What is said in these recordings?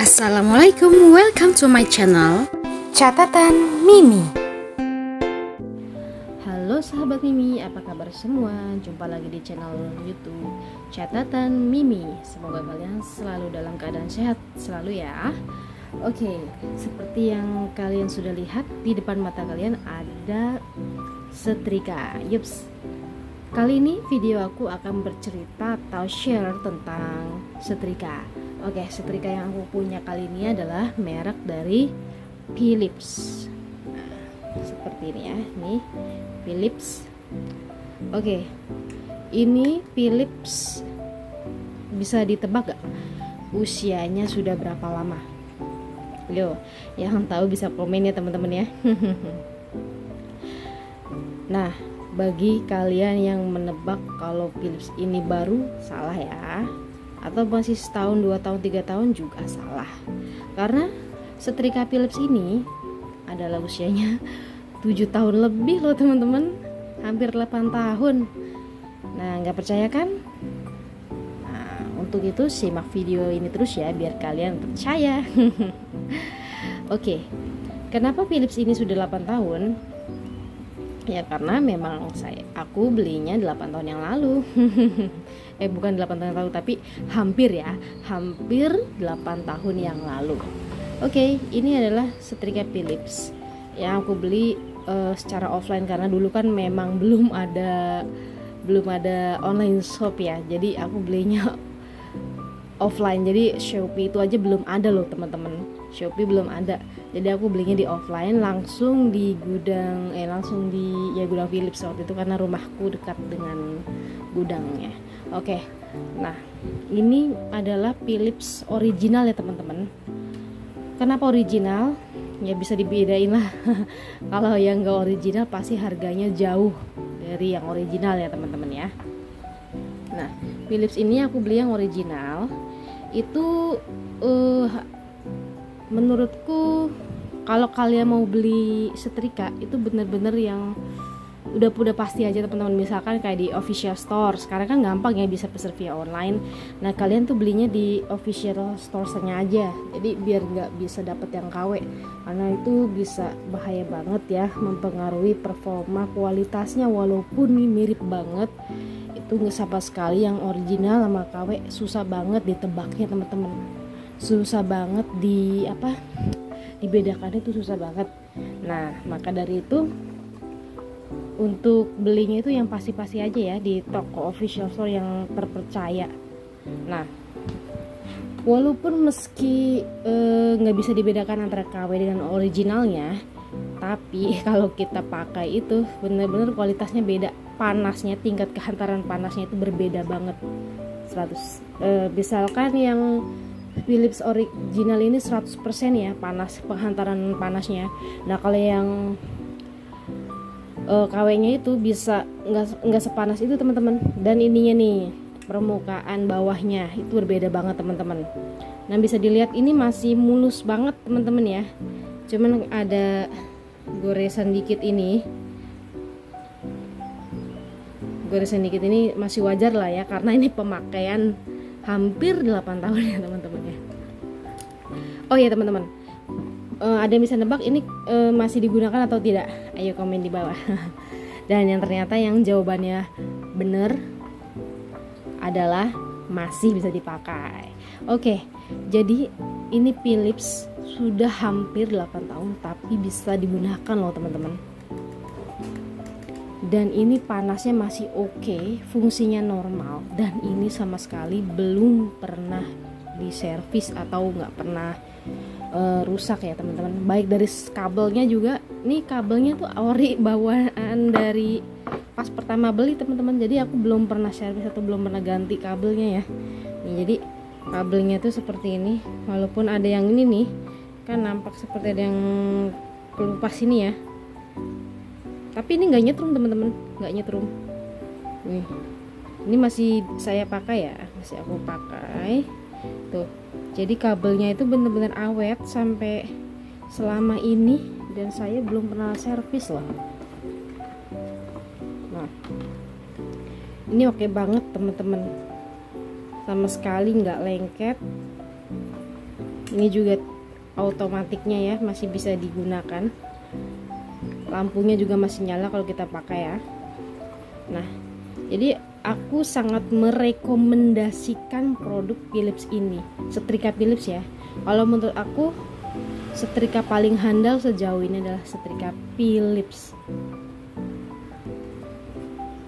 Assalamualaikum, welcome to my channel Catatan Mimi. Halo sahabat Mimi, apa kabar semua? Jumpa lagi di channel YouTube Catatan Mimi. Semoga kalian selalu dalam keadaan sehat selalu ya. Oke, seperti yang kalian sudah lihat di depan mata kalian ada setrika. Yups. Kali ini video aku akan bercerita atau share tentang setrika. Oke, setrika yang aku punya kali ini adalah merek dari Philips. Nah, seperti ini ya, nih Philips. Oke, ini Philips, bisa ditebak gak usianya sudah berapa lama? Yo, yang tahu bisa komen ya teman-teman ya. Nah, bagi kalian yang menebak kalau Philips ini baru, salah ya. Atau masih setahun, 2 tahun, 3 tahun juga salah. Karena setrika Philips ini adalah usianya 7 tahun lebih loh teman-teman. Hampir 8 tahun. Nah, nggak percaya kan? Nah, untuk itu simak video ini terus ya, biar kalian percaya. Oke, kenapa Philips ini sudah 8 tahun? Ya karena memang aku belinya 8 tahun yang lalu. Bukan 8 tahun yang lalu, tapi hampir 8 tahun yang lalu. Oke, ini adalah setrika Philips yang aku beli secara offline, karena dulu kan memang belum ada online shop ya. Jadi aku belinya offline. Jadi Shopee itu aja belum ada loh teman-teman. Shopee belum ada. Jadi aku belinya di offline, langsung di gudang gudang Philips waktu itu, karena rumahku dekat dengan gudangnya. Oke. Nah, ini adalah Philips original ya teman-teman. Kenapa original? Ya bisa dibedain lah. Kalau yang enggak original pasti harganya jauh dari yang original ya teman-teman ya. Nah, Philips ini aku beli yang original. Itu menurutku kalau kalian mau beli setrika itu bener-bener yang udah pasti aja teman-teman. Misalkan kayak di official store, sekarang kan gampang ya bisa pesan via online. Nah, kalian tuh belinya di official store-nya aja. Jadi biar nggak bisa dapet yang KW, karena itu bisa bahaya banget ya, mempengaruhi performa kualitasnya. Walaupun nih mirip banget, itu nggak sama sekali. Yang original sama KW susah banget ditebaknya teman-teman. Susah banget dibedakannya itu susah banget. Nah, maka dari itu untuk belinya itu yang pasti-pasti aja ya, di toko official store yang terpercaya. Nah, walaupun meski nggak bisa dibedakan antara KW dengan originalnya, tapi kalau kita pakai itu bener-bener kualitasnya beda. Panasnya, tingkat kehantaran panasnya itu berbeda banget. 100 misalkan yang Philips original ini 100% ya penghantaran panasnya. Nah, kalau yang KW-nya itu bisa nggak sepanas itu teman-teman. Dan ininya nih, permukaan bawahnya itu berbeda banget teman-teman. Nah, bisa dilihat ini masih mulus banget teman-teman ya. Cuman ada goresan dikit ini. Goresan dikit ini masih wajar lah ya, karena ini pemakaian hampir 8 tahun ya teman-teman ya. Oh ya teman-teman, ada yang bisa nebak ini masih digunakan atau tidak? Ayo komen di bawah. Dan yang ternyata yang jawabannya bener adalah masih bisa dipakai. Oke, jadi ini Philips sudah hampir 8 tahun tapi bisa digunakan loh teman-teman. Dan ini panasnya masih oke, fungsinya normal, dan ini sama sekali belum pernah diservis atau nggak pernah rusak ya teman-teman. Baik dari kabelnya juga, nih kabelnya tuh ori bawaan dari pas pertama beli teman-teman. Jadi aku belum pernah servis atau belum pernah ganti kabelnya ya. Nih, jadi kabelnya tuh seperti ini. Walaupun ada yang ini nih, kan nampak seperti ada yang kelupas ini ya. Tapi ini nggak nyetrum teman-teman, nggak nyetrum. Nih, ini masih saya pakai ya, masih aku pakai. Tuh, jadi kabelnya itu benar-benar awet sampai selama ini, dan saya belum pernah servis loh. Nah, ini oke banget teman-teman, sama sekali nggak lengket. Ini juga automatiknya ya, masih bisa digunakan. Lampunya juga masih nyala kalau kita pakai ya. Nah, jadi aku sangat merekomendasikan produk Philips ini, setrika Philips ya. Kalau menurut aku setrika paling handal sejauh ini adalah setrika Philips.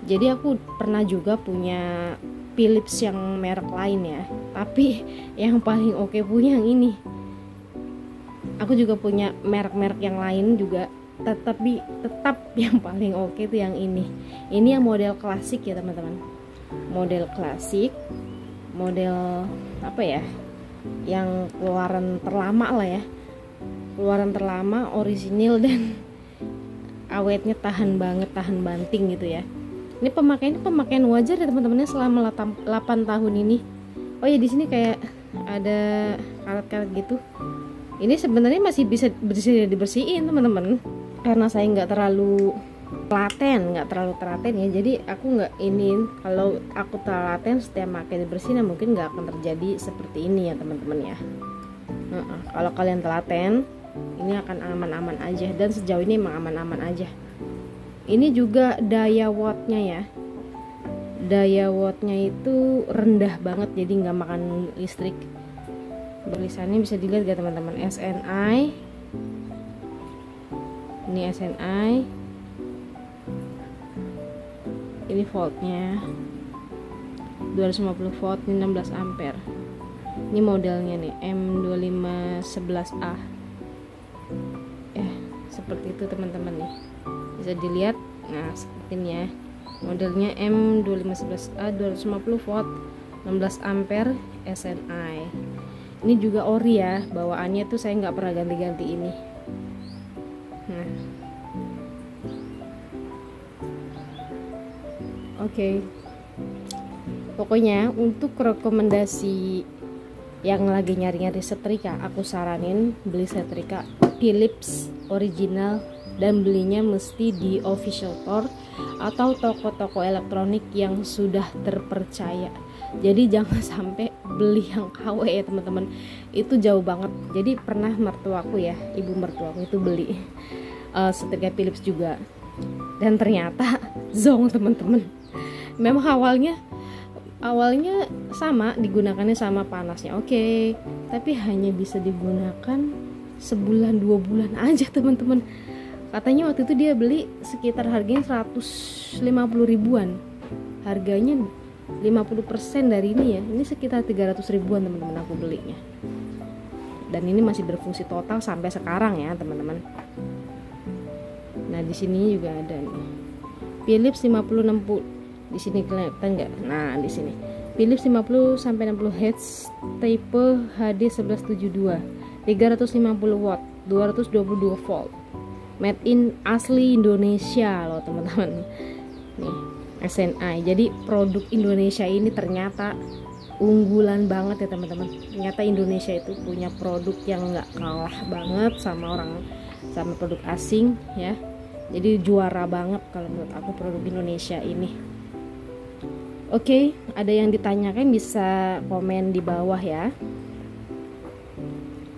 Jadi aku pernah juga punya Philips yang merek lain ya, tapi yang paling oke punya yang ini. Aku juga punya merek-merek yang lain juga, tetapi tetap yang paling oke itu yang ini. Ini yang model klasik ya teman-teman. Model klasik, model apa ya? Yang keluaran terlama lah ya. Keluaran terlama, orisinil, dan awetnya tahan banget, tahan banting gitu ya. Ini pemakaian wajar ya teman-temannya selama 8 tahun ini. Oh ya, di sini kayak ada karat-karat gitu. Ini sebenarnya masih bisa dibersihin teman-teman, karena saya nggak terlalu telaten ya. Jadi aku nggak ini, kalau aku telaten setiap pakai dibersihin, mungkin nggak akan terjadi seperti ini ya teman-teman ya. Kalau kalian telaten, ini akan aman-aman aja, dan sejauh ini emang aman-aman aja. Ini juga daya wattnya ya, daya wattnya itu rendah banget, jadi nggak makan listrik. Tulisannya bisa dilihat gak teman-teman, SNI. Ini SNI, ini voltnya 250 volt, ini 16 ampere. Ini modelnya nih M2511A. Seperti itu teman-teman nih, bisa dilihat. Nah seperti ini ya, modelnya M2511A, 250 volt, 16 ampere, SNI. Ini juga ori ya, bawaannya tuh saya nggak pernah ganti-ganti ini. Nah, oke. Pokoknya untuk rekomendasi yang lagi nyari-nyari setrika, aku saranin beli setrika Philips original, dan belinya mesti di official store atau toko-toko elektronik yang sudah terpercaya. Jadi jangan sampai beli yang KW ya teman-teman, itu jauh banget. Jadi pernah mertuaku ya, ibu mertuaku itu beli setrika Philips juga, dan ternyata zong teman-teman. Memang awalnya sama, digunakannya sama, panasnya oke, tapi hanya bisa digunakan sebulan 2 bulan aja teman-teman. Katanya waktu itu dia beli sekitar harganya 150 ribuan, harganya 50% dari ini ya, ini sekitar 300 ribuan teman-teman aku belinya. Dan ini masih berfungsi total sampai sekarang ya teman-teman. Nah di sini juga ada nih Philips 50-60, di sini kelihatan nggak? Nah di sini Philips 50 sampai 60 Hz tipe HD 1172, 350 watt, 222 volt, made in asli Indonesia loh teman-teman. Nih SNI, jadi produk Indonesia ini ternyata unggulan banget ya teman-teman. Ternyata Indonesia itu punya produk yang nggak kalah banget sama produk asing ya. Jadi juara banget kalau menurut aku produk Indonesia ini. Oke, ada yang ditanyakan bisa komen di bawah ya.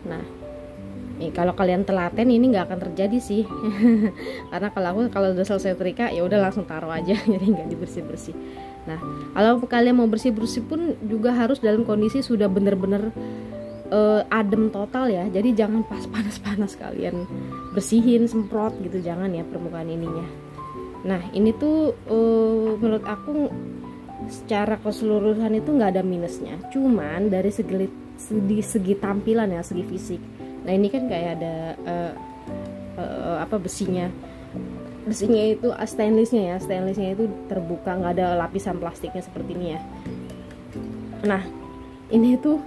Nah, nih kalau kalian telaten ini nggak akan terjadi sih. Karena kalau udah selesai setrika ya udah langsung taruh aja, jadi nggak dibersih-bersih. Nah, kalau kalian mau bersih-bersih pun juga harus dalam kondisi sudah bener-bener adem total ya. Jadi jangan pas panas-panas kalian bersihin, semprot gitu, jangan ya permukaan ininya. Nah, ini tuh menurut aku secara keseluruhan itu nggak ada minusnya, cuman dari segi tampilan ya, segi fisik. Nah ini kan kayak ada besinya itu stainlessnya itu terbuka, nggak ada lapisan plastiknya seperti ini ya. Nah ini tuh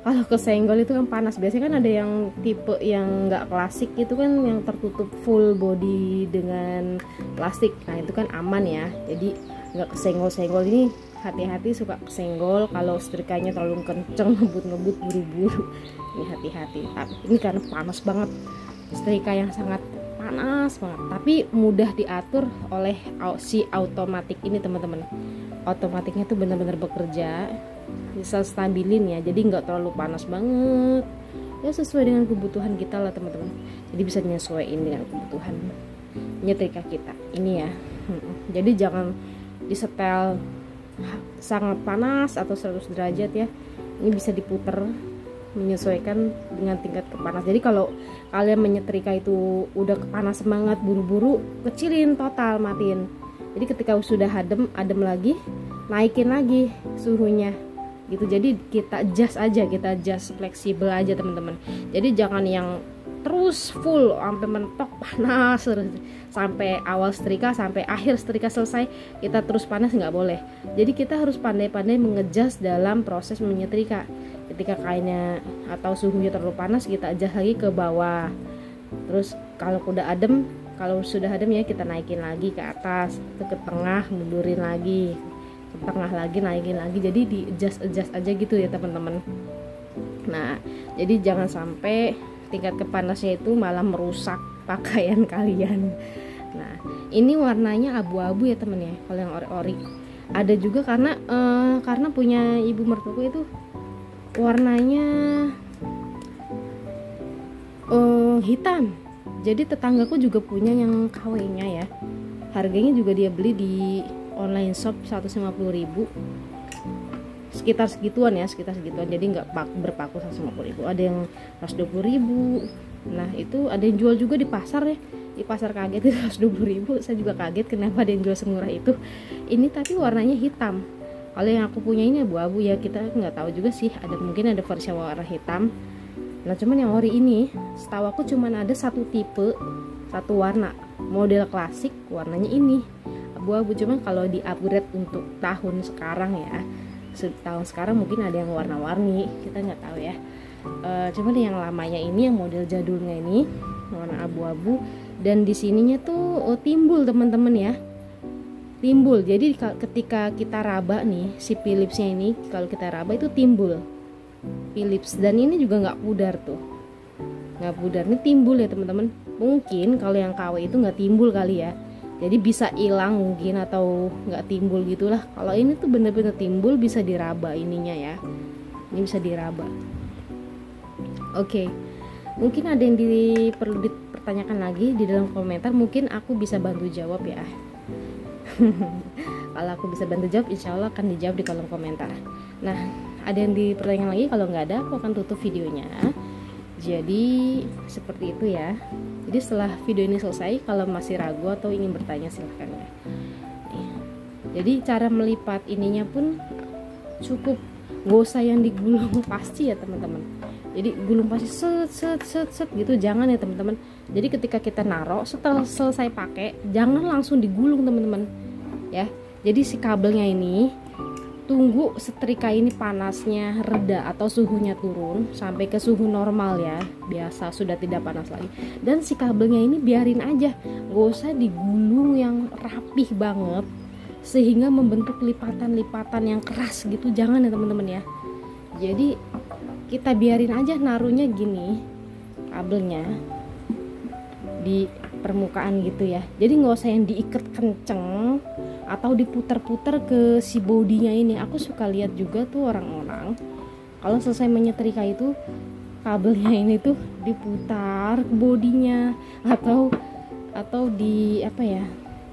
kalau kesenggol itu kan panas. Biasanya kan ada yang tipe yang nggak klasik itu kan yang tertutup full body dengan plastik. Nah itu kan aman ya, jadi nggak kesenggol-senggol. Ini hati-hati suka kesenggol kalau setrikanya terlalu kenceng, ngebut-ngebut buru-buru. Ini hati-hati. Ini karena panas banget, setrika yang sangat panas banget, tapi mudah diatur oleh si automatik ini teman-teman. Otomatiknya tuh benar-benar bekerja, bisa stabilin ya, jadi nggak terlalu panas banget, ya sesuai dengan kebutuhan kita lah teman-teman. Jadi bisa menyesuaikan dengan kebutuhan nyetrika kita ini ya. Jadi jangan disetel sangat panas atau 100 derajat ya. Ini bisa diputer menyesuaikan dengan tingkat kepanas. Jadi kalau kalian menyetrika itu udah kepanas banget, buru-buru, kecilin total, matiin. Jadi ketika sudah adem lagi, naikin lagi suhunya gitu. Jadi kita adjust fleksibel aja teman-teman. Jadi jangan yang terus full sampai mentok panas sampai awal setrika sampai akhir setrika selesai kita terus panas, nggak boleh. Jadi kita harus pandai-pandai mengejas dalam proses menyetrika. Ketika kainnya atau suhunya terlalu panas, kita adjust lagi ke bawah. Terus kalau sudah adem ya kita naikin lagi ke atas, ke tengah, mundurin lagi, ke tengah lagi, naikin lagi. Jadi di adjust aja gitu ya teman-teman. Nah, jadi jangan sampai tingkat kepanasnya itu malah merusak pakaian kalian. Nah, ini warnanya abu-abu ya temen ya. Kalau yang ori-ori ada juga karena punya ibu mertuaku itu warnanya hitam. Jadi tetanggaku juga punya yang KW-nya ya. Harganya juga dia beli di online shop 150.000. Sekitar segituan. Jadi nggak berpaku 150.000. Ada yang 120.000. Nah itu ada yang jual juga di pasar ya. Di pasar kaget itu 120.000. Saya juga kaget kenapa ada yang jual semurah itu. Ini tapi warnanya hitam. Kalau yang aku punya ini abu-abu ya, kita nggak tahu juga sih. Mungkin ada versi warna hitam. Nah cuman yang ori ini setahu aku cuman ada satu tipe, satu warna, model klasik warnanya ini abu-abu. Cuman kalau di upgrade untuk tahun sekarang ya, tahun sekarang mungkin ada yang warna-warni, kita nggak tahu ya. Cuman yang lamanya ini, yang model jadulnya ini warna abu-abu, dan di sininya tuh timbul teman-teman ya, timbul. Jadi ketika kita raba nih si Philipsnya ini, kalau kita raba itu timbul Philips, dan ini juga nggak pudar tuh, nggak pudar, ini timbul ya teman-teman. Mungkin kalau yang KW itu nggak timbul kali ya, jadi bisa hilang mungkin atau nggak timbul gitulah. Kalau ini tuh bener-bener timbul, bisa diraba ininya ya, ini bisa diraba. Oke, mungkin ada yang perlu dipertanyakan lagi di dalam komentar, mungkin aku bisa bantu jawab ya. Kalau aku bisa bantu jawab, insya Allah akan dijawab di kolom komentar. Nah, ada yang dipertanyakan lagi? Kalau nggak ada, aku akan tutup videonya. Jadi seperti itu ya. Jadi setelah video ini selesai, kalau masih ragu atau ingin bertanya silahkan ya. Jadi cara melipat ininya pun cukup, nggak usah yang digulung pasti ya teman-teman. Jadi gulung pasti set gitu, jangan ya teman-teman. Jadi ketika kita naruh, setelah selesai pakai, jangan langsung digulung teman-teman ya. Jadi si kabelnya ini tunggu setrika ini panasnya reda atau suhunya turun sampai ke suhu normal ya, biasa sudah tidak panas lagi. Dan si kabelnya ini biarin aja, nggak usah digulung yang rapih banget sehingga membentuk lipatan-lipatan yang keras gitu, jangan ya teman-teman ya. Jadi kita biarin aja naruhnya gini, kabelnya di permukaan gitu ya. Jadi nggak usah yang diikat kenceng atau diputer-puter ke si bodinya ini. Aku suka lihat juga tuh orang-orang kalau selesai menyetrika itu kabelnya ini tuh diputar ke bodinya atau di apa ya,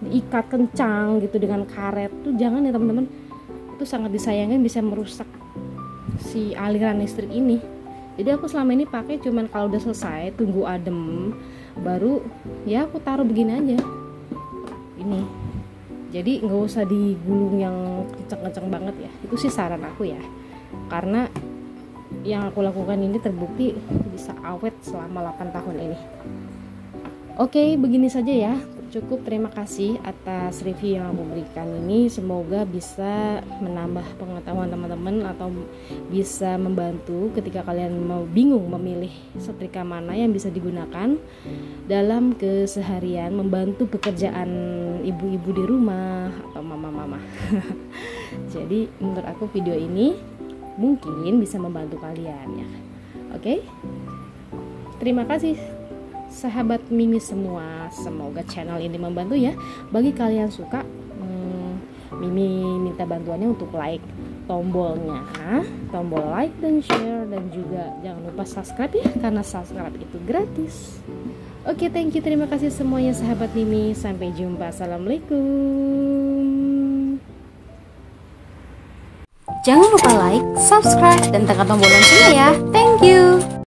diikat kencang gitu dengan karet tuh, jangan ya teman-teman. Itu sangat disayangkan, bisa merusak si aliran listrik ini. Jadi aku selama ini pakai cuman kalau udah selesai tunggu adem baru ya aku taruh begini aja ini. Jadi nggak usah digulung yang kenceng-kenceng banget ya. Itu sih saran aku ya, karena yang aku lakukan ini terbukti bisa awet selama 8 tahun ini. Oke, begini saja ya, cukup. Terima kasih atas review yang aku berikan ini. Semoga bisa menambah pengetahuan teman-teman atau bisa membantu ketika kalian mau bingung memilih setrika mana yang bisa digunakan dalam keseharian, membantu pekerjaan ibu-ibu di rumah atau mama-mama. Jadi menurut aku video ini mungkin bisa membantu kalian ya. Oke, terima kasih sahabat Mimi semua, semoga channel ini membantu ya. Bagi kalian suka, Mimi minta bantuannya untuk like, tombolnya, tombol like dan share, dan juga jangan lupa subscribe ya, karena subscribe itu gratis. Oke, thank you, terima kasih semuanya sahabat Mimi. Sampai jumpa, assalamualaikum. Jangan lupa like, subscribe, dan tekan tombol loncengnya ya. Thank you.